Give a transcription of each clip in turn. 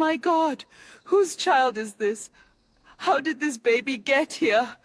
my God! Whose child is this? How did this baby get here?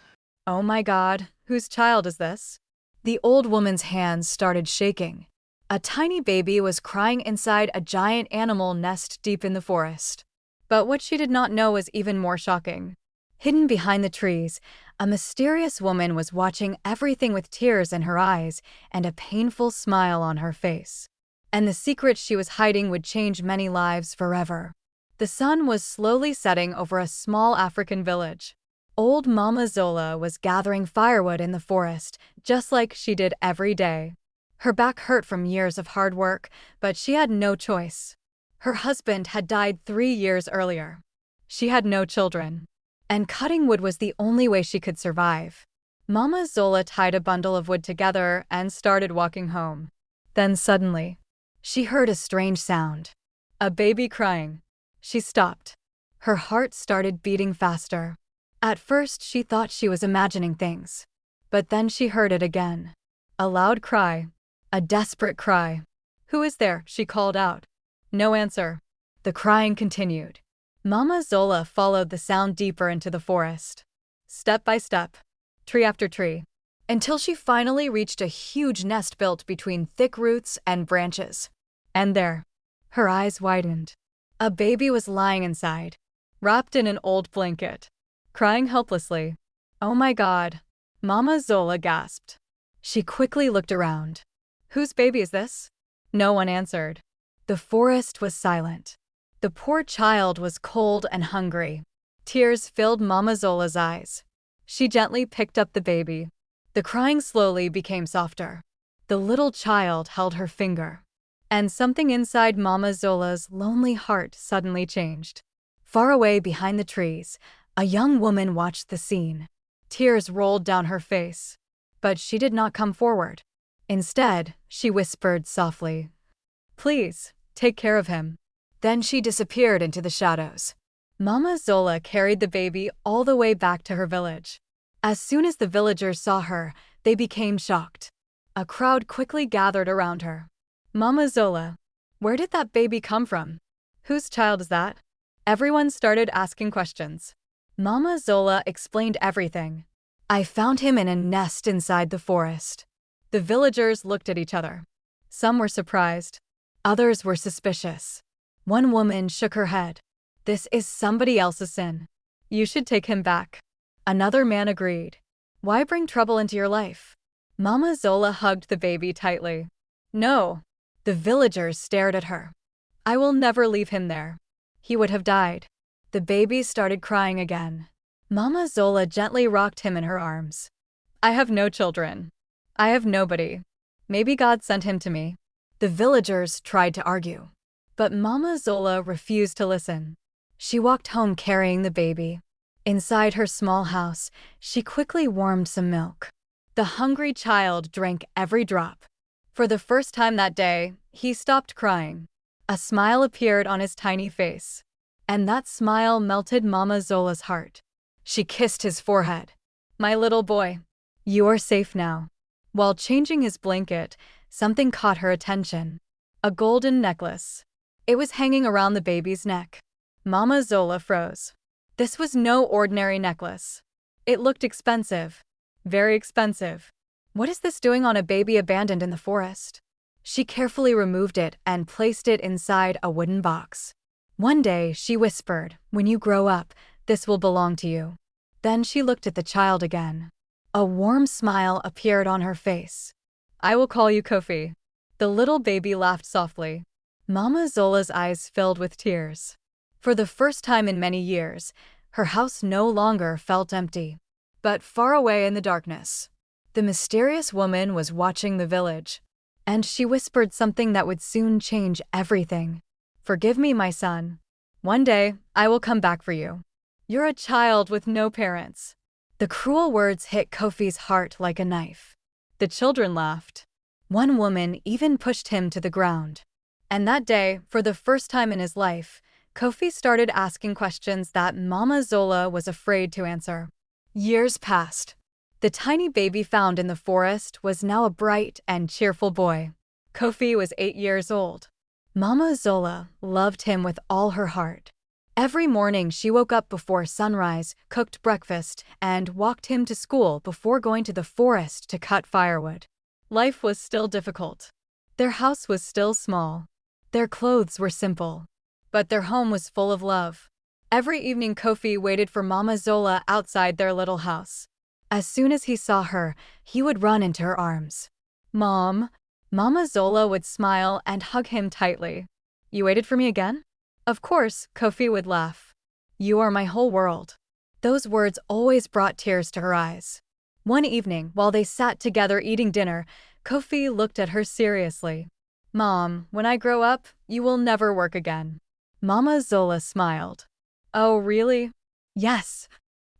Oh my God, whose child is this? The old woman's hands started shaking. A tiny baby was crying inside a giant animal nest deep in the forest. But what she did not know was even more shocking. Hidden behind the trees, a mysterious woman was watching everything with tears in her eyes and a painful smile on her face. And the secret she was hiding would change many lives forever. The sun was slowly setting over a small African village. Old Mama Zola was gathering firewood in the forest, just like she did every day. Her back hurt from years of hard work, but she had no choice. Her husband had died 3 years earlier. She had no children. And cutting wood was the only way she could survive. Mama Zola tied a bundle of wood together and started walking home. Then suddenly, she heard a strange sound. A baby crying. She stopped. Her heart started beating faster. At first, she thought she was imagining things. But then she heard it again. A loud cry. A desperate cry. "Who is there?" she called out. No answer. The crying continued. Mama Zola followed the sound deeper into the forest. Step by step, tree after tree, until she finally reached a huge nest built between thick roots and branches. And there, her eyes widened. A baby was lying inside, wrapped in an old blanket, crying helplessly. "Oh my God," Mama Zola gasped. She quickly looked around. "Whose baby is this?" No one answered. The forest was silent. The poor child was cold and hungry. Tears filled Mama Zola's eyes. She gently picked up the baby. The crying slowly became softer. The little child held her finger. And something inside Mama Zola's lonely heart suddenly changed. Far away behind the trees, a young woman watched the scene. Tears rolled down her face. But she did not come forward. Instead, she whispered softly, "Please, take care of him." Then she disappeared into the shadows. Mama Zola carried the baby all the way back to her village. As soon as the villagers saw her, they became shocked. A crowd quickly gathered around her. "Mama Zola, where did that baby come from? Whose child is that?" Everyone started asking questions. Mama Zola explained everything. "I found him in a nest inside the forest." The villagers looked at each other. Some were surprised. Others were suspicious. One woman shook her head. "This is somebody else's sin. You should take him back." Another man agreed. "Why bring trouble into your life?" Mama Zola hugged the baby tightly. "No." The villagers stared at her. "I will never leave him there. He would have died." The baby started crying again. Mama Zola gently rocked him in her arms. "I have no children. I have nobody. Maybe God sent him to me." The villagers tried to argue. But Mama Zola refused to listen. She walked home carrying the baby. Inside her small house, she quickly warmed some milk. The hungry child drank every drop. For the first time that day, he stopped crying. A smile appeared on his tiny face. And that smile melted Mama Zola's heart. She kissed his forehead. "My little boy, you are safe now." While changing his blanket, something caught her attention. A golden necklace. It was hanging around the baby's neck. Mama Zola froze. This was no ordinary necklace. It looked expensive. Very expensive. What is this doing on a baby abandoned in the forest? She carefully removed it and placed it inside a wooden box. One day, she whispered, "When you grow up, this will belong to you." Then she looked at the child again. A warm smile appeared on her face. "I will call you Kofi." The little baby laughed softly. Mama Zola's eyes filled with tears. For the first time in many years, her house no longer felt empty. But far away in the darkness, the mysterious woman was watching the village. And she whispered something that would soon change everything. "Forgive me, my son. One day, I will come back for you. You're a child with no parents." The cruel words hit Kofi's heart like a knife. The children laughed. One woman even pushed him to the ground. And that day, for the first time in his life, Kofi started asking questions that Mama Zola was afraid to answer. Years passed. The tiny baby found in the forest was now a bright and cheerful boy. Kofi was 8 years old. Mama Zola loved him with all her heart. Every morning she woke up before sunrise, cooked breakfast, and walked him to school before going to the forest to cut firewood. Life was still difficult. Their house was still small. Their clothes were simple. But their home was full of love. Every evening Kofi waited for Mama Zola outside their little house. As soon as he saw her, he would run into her arms. "Mom." Mama Zola would smile and hug him tightly. "You waited for me again?" Of course, Kofi would laugh. "You are my whole world." Those words always brought tears to her eyes. One evening, while they sat together eating dinner, Kofi looked at her seriously. "Mom, when I grow up, you will never work again." Mama Zola smiled. "Oh, really?" "Yes."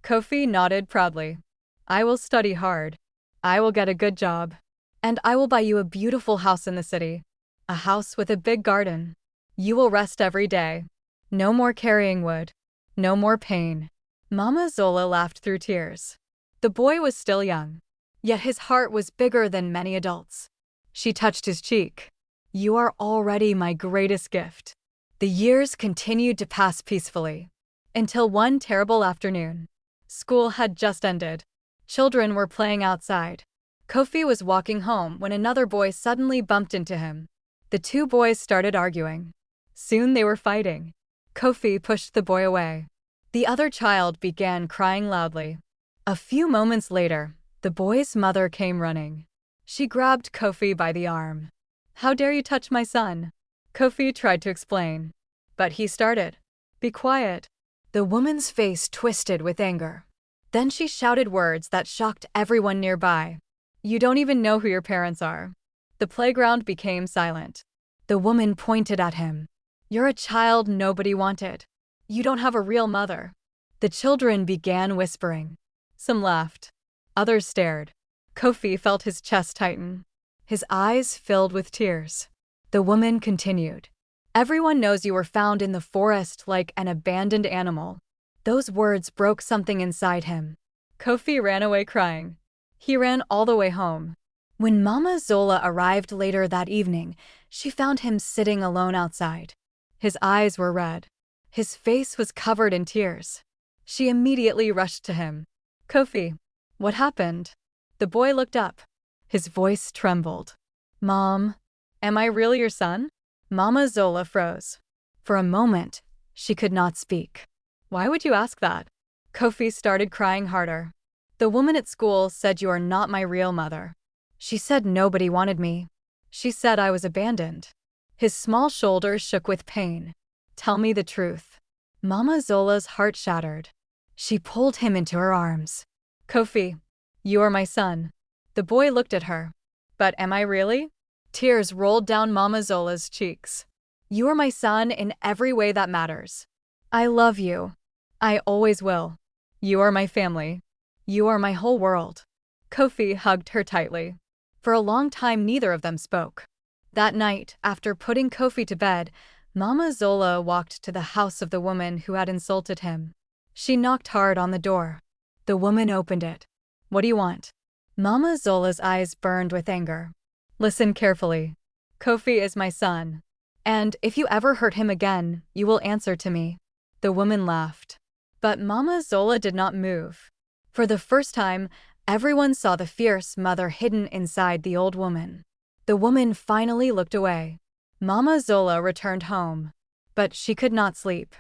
Kofi nodded proudly. "I will study hard. I will get a good job. And I will buy you a beautiful house in the city. A house with a big garden. You will rest every day. No more carrying wood. No more pain." Mama Zola laughed through tears. The boy was still young, yet his heart was bigger than many adults. She touched his cheek. "You are already my greatest gift." The years continued to pass peacefully, until one terrible afternoon. School had just ended. Children were playing outside. Kofi was walking home when another boy suddenly bumped into him. The two boys started arguing. Soon they were fighting. Kofi pushed the boy away. The other child began crying loudly. A few moments later, the boy's mother came running. She grabbed Kofi by the arm. "How dare you touch my son?" Kofi tried to explain, but he started. "Be quiet." The woman's face twisted with anger. Then she shouted words that shocked everyone nearby. "You don't even know who your parents are." The playground became silent. The woman pointed at him. "You're a child nobody wanted. You don't have a real mother." The children began whispering. Some laughed. Others stared. Kofi felt his chest tighten. His eyes filled with tears. The woman continued. "Everyone knows you were found in the forest like an abandoned animal." Those words broke something inside him. Kofi ran away crying. He ran all the way home. When Mama Zola arrived later that evening, she found him sitting alone outside. His eyes were red. His face was covered in tears. She immediately rushed to him. "Kofi, what happened?" The boy looked up. His voice trembled. "Mom, am I really your son?" Mama Zola froze. For a moment, she could not speak. "Why would you ask that?" Kofi started crying harder. "The woman at school said you are not my real mother. She said nobody wanted me. She said I was abandoned." His small shoulders shook with pain. "Tell me the truth." Mama Zola's heart shattered. She pulled him into her arms. "Kofi, you are my son." The boy looked at her. "But am I really?" Tears rolled down Mama Zola's cheeks. "You are my son in every way that matters. I love you. I always will. You are my family. You are my whole world." Kofi hugged her tightly. For a long time neither of them spoke. That night, after putting Kofi to bed, Mama Zola walked to the house of the woman who had insulted him. She knocked hard on the door. The woman opened it. "What do you want?" Mama Zola's eyes burned with anger. "Listen carefully. Kofi is my son. And if you ever hurt him again, you will answer to me." The woman laughed. But Mama Zola did not move. For the first time, everyone saw the fierce mother hidden inside the old woman. The woman finally looked away. Mama Zola returned home. But she could not sleep.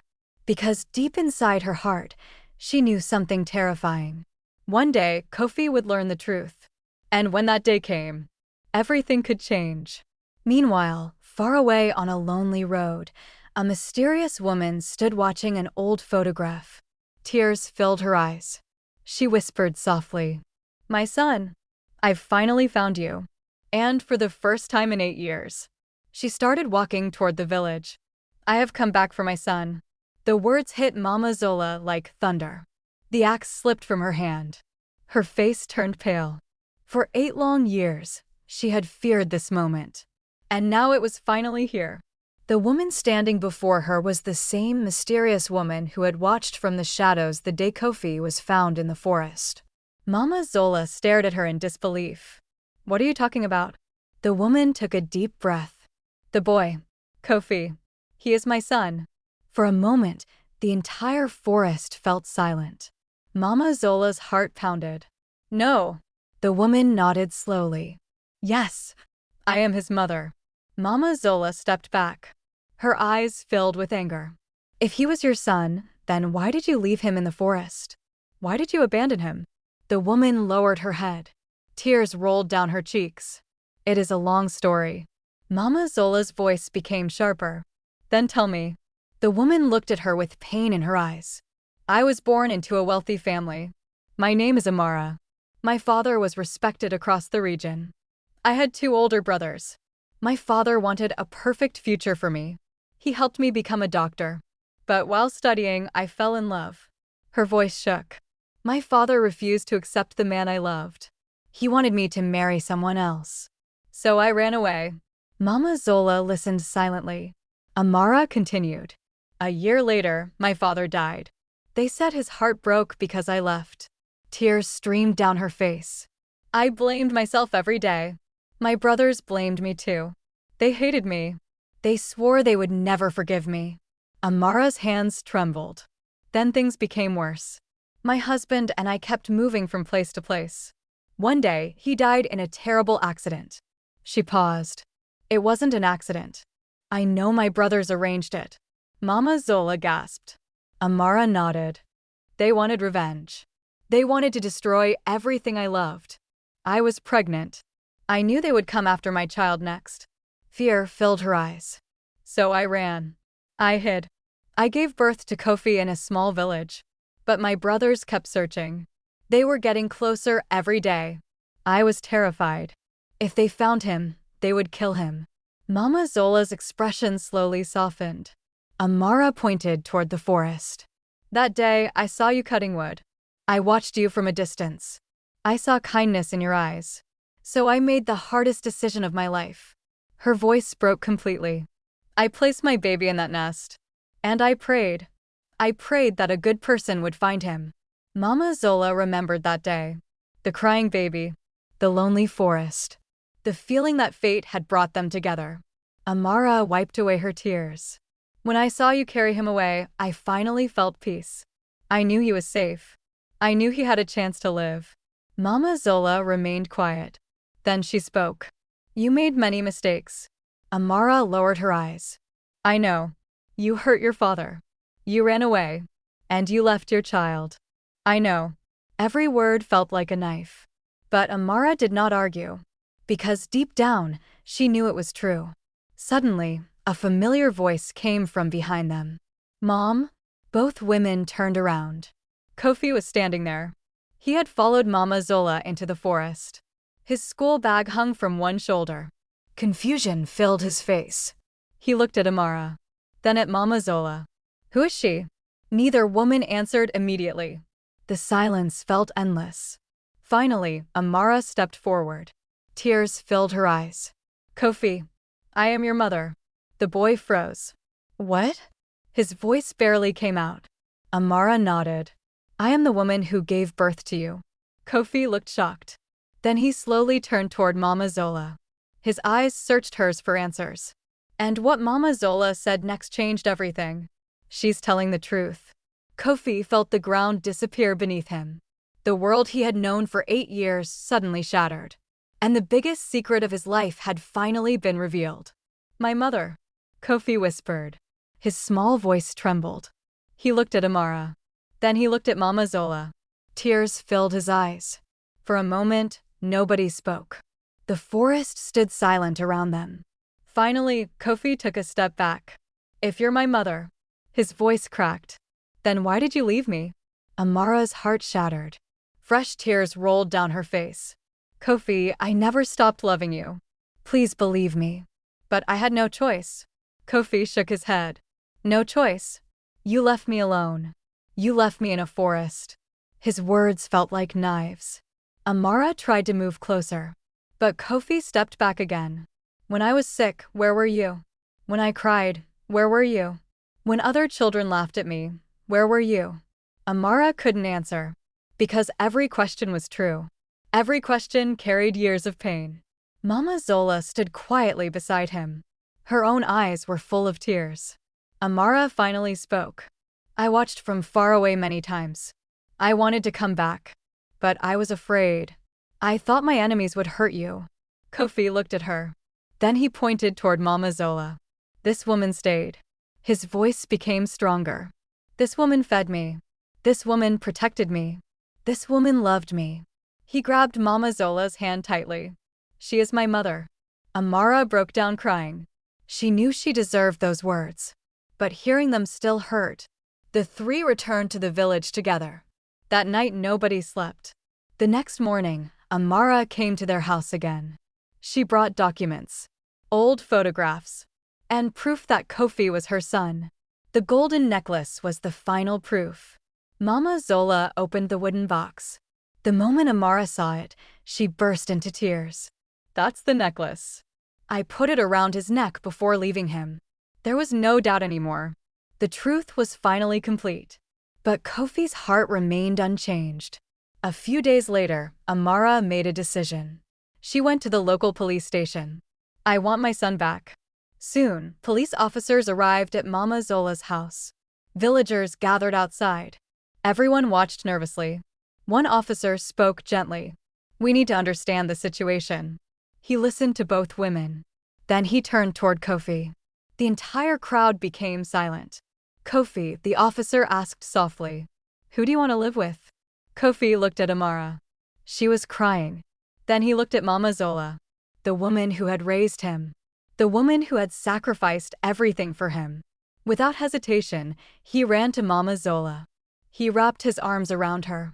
Because deep inside her heart, she knew something terrifying. One day, Kofi would learn the truth. And when that day came, everything could change. Meanwhile, far away on a lonely road, a mysterious woman stood watching an old photograph. Tears filled her eyes. She whispered softly, "My son, I've finally found you. And for the first time in 8 years." She started walking toward the village. "I have come back for my son." The words hit Mama Zola like thunder. The axe slipped from her hand. Her face turned pale. For 8 long years, she had feared this moment. And now it was finally here. The woman standing before her was the same mysterious woman who had watched from the shadows the day Kofi was found in the forest. Mama Zola stared at her in disbelief. "What are you talking about?" The woman took a deep breath. "The boy, Kofi. He is my son." For a moment, The entire forest felt silent. Mama Zola's heart pounded. No. The woman nodded slowly. Yes, I am his mother. Mama Zola stepped back. Her eyes filled with anger. If he was your son, then why did you leave him in the forest? Why did you abandon him? The woman lowered her head. Tears rolled down her cheeks. It is a long story. Mama Zola's voice became sharper. Then tell me. The woman looked at her with pain in her eyes. I was born into a wealthy family. My name is Amara. My father was respected across the region. I had 2 older brothers. My father wanted a perfect future for me. He helped me become a doctor. But while studying, I fell in love. Her voice shook. My father refused to accept the man I loved. He wanted me to marry someone else. So I ran away. Mama Zola listened silently. Amara continued. A year later, my father died. They said his heart broke because I left. Tears streamed down her face. I blamed myself every day. My brothers blamed me too. They hated me. They swore they would never forgive me. Amara's hands trembled. Then things became worse. My husband and I kept moving from place to place. One day, he died in a terrible accident. She paused. It wasn't an accident. I know my brothers arranged it. Mama Zola gasped. Amara nodded. They wanted revenge. They wanted to destroy everything I loved. I was pregnant. I knew they would come after my child next. Fear filled her eyes. So I ran. I hid. I gave birth to Kofi in a small village. But my brothers kept searching. They were getting closer every day. I was terrified. If they found him, they would kill him. Mama Zola's expression slowly softened. Amara pointed toward the forest. That day, I saw you cutting wood. I watched you from a distance. I saw kindness in your eyes. So I made the hardest decision of my life. Her voice broke completely. I placed my baby in that nest. And I prayed. I prayed that a good person would find him. Mama Zola remembered that day. The crying baby. The lonely forest. The feeling that fate had brought them together. Amara wiped away her tears. When I saw you carry him away, I finally felt peace. I knew he was safe. I knew he had a chance to live. Mama Zola remained quiet. Then she spoke. You made many mistakes. Amara lowered her eyes. I know. You hurt your father. You ran away. And you left your child. I know. Every word felt like a knife. But Amara did not argue. Because deep down, she knew it was true. Suddenly, a familiar voice came from behind them. Mom? Both women turned around. Kofi was standing there. He had followed Mama Zola into the forest. His school bag hung from one shoulder. Confusion filled his face. He looked at Amara. Then at Mama Zola. Who is she? Neither woman answered immediately. The silence felt endless. Finally, Amara stepped forward. Tears filled her eyes. Kofi, I am your mother. The boy froze. What? His voice barely came out. Amara nodded. I am the woman who gave birth to you. Kofi looked shocked. Then he slowly turned toward Mama Zola. His eyes searched hers for answers. And what Mama Zola said next changed everything. She's telling the truth. Kofi felt the ground disappear beneath him. The world he had known for 8 years suddenly shattered. And the biggest secret of his life had finally been revealed. My mother, Kofi whispered. His small voice trembled. He looked at Amara. Then he looked at Mama Zola. Tears filled his eyes. For a moment, nobody spoke. The forest stood silent around them. Finally, Kofi took a step back. If you're my mother. His voice cracked. Then why did you leave me? Amara's heart shattered. Fresh tears rolled down her face. Kofi, I never stopped loving you. Please believe me. But I had no choice. Kofi shook his head. No choice. You left me alone. You left me in a forest. His words felt like knives. Amara tried to move closer. But Kofi stepped back again. When I was sick, where were you? When I cried, where were you? When other children laughed at me, where were you? Amara couldn't answer. Because every question was true. Every question carried years of pain. Mama Zola stood quietly beside him. Her own eyes were full of tears. Amara finally spoke. I watched from far away many times. I wanted to come back, but I was afraid. I thought my enemies would hurt you. Kofi looked at her. Then he pointed toward Mama Zola. This woman stayed. His voice became stronger. This woman fed me. This woman protected me. This woman loved me. He grabbed Mama Zola's hand tightly. She is my mother. Amara broke down crying. She knew she deserved those words, but hearing them still hurt. The three returned to the village together. That night nobody slept. The next morning, Amara came to their house again. She brought documents, old photographs, and proof that Kofi was her son. The golden necklace was the final proof. Mama Zola opened the wooden box. The moment Amara saw it, she burst into tears. That's the necklace. I put it around his neck before leaving him. There was no doubt anymore. The truth was finally complete. But Kofi's heart remained unchanged. A few days later, Amara made a decision. She went to the local police station. I want my son back. Soon, police officers arrived at Mama Zola's house. Villagers gathered outside. Everyone watched nervously. One officer spoke gently. We need to understand the situation. He listened to both women. Then he turned toward Kofi. The entire crowd became silent. Kofi, the officer asked softly, "Who do you want to live with?" Kofi looked at Amara. She was crying. Then he looked at Mama Zola, the woman who had raised him, the woman who had sacrificed everything for him. Without hesitation, he ran to Mama Zola. He wrapped his arms around her.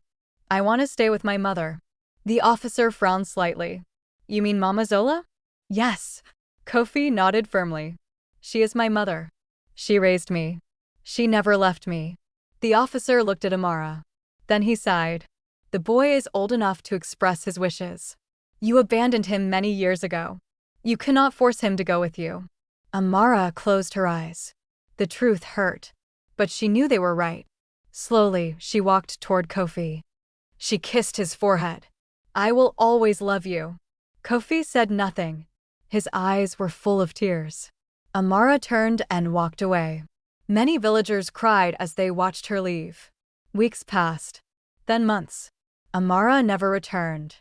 I want to stay with my mother. The officer frowned slightly. You mean Mama Zola? Yes. Kofi nodded firmly. She is my mother. She raised me. She never left me. The officer looked at Amara. Then he sighed. The boy is old enough to express his wishes. You abandoned him many years ago. You cannot force him to go with you. Amara closed her eyes. The truth hurt, but she knew they were right. Slowly, she walked toward Kofi. She kissed his forehead. I will always love you. Kofi said nothing. His eyes were full of tears. Amara turned and walked away. Many villagers cried as they watched her leave. Weeks passed. Then months. Amara never returned.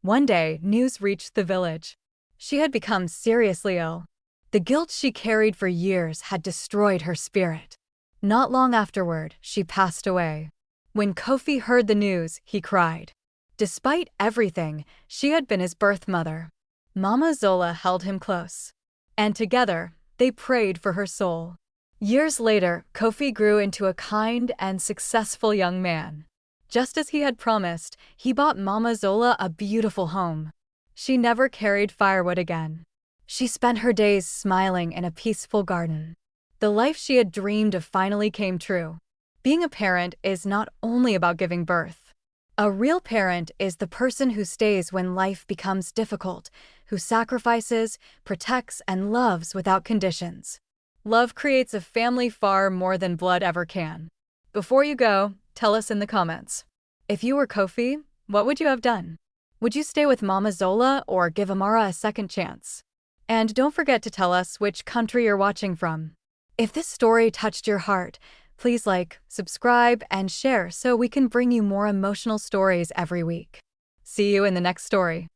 One day, news reached the village. She had become seriously ill. The guilt she carried for years had destroyed her spirit. Not long afterward, she passed away. When Kofi heard the news, he cried. Despite everything, she had been his birth mother. Mama Zola held him close. And together, they prayed for her soul. Years later, Kofi grew into a kind and successful young man. Just as he had promised, he bought Mama Zola a beautiful home. She never carried firewood again. She spent her days smiling in a peaceful garden. The life she had dreamed of finally came true. Being a parent is not only about giving birth. A real parent is the person who stays when life becomes difficult, who sacrifices, protects, and loves without conditions. Love creates a family far more than blood ever can. Before you go, tell us in the comments. If you were Kofi, what would you have done? Would you stay with Mama Zola or give Amara a second chance? And don't forget to tell us which country you're watching from. If this story touched your heart, please like, subscribe, and share so we can bring you more emotional stories every week. See you in the next story.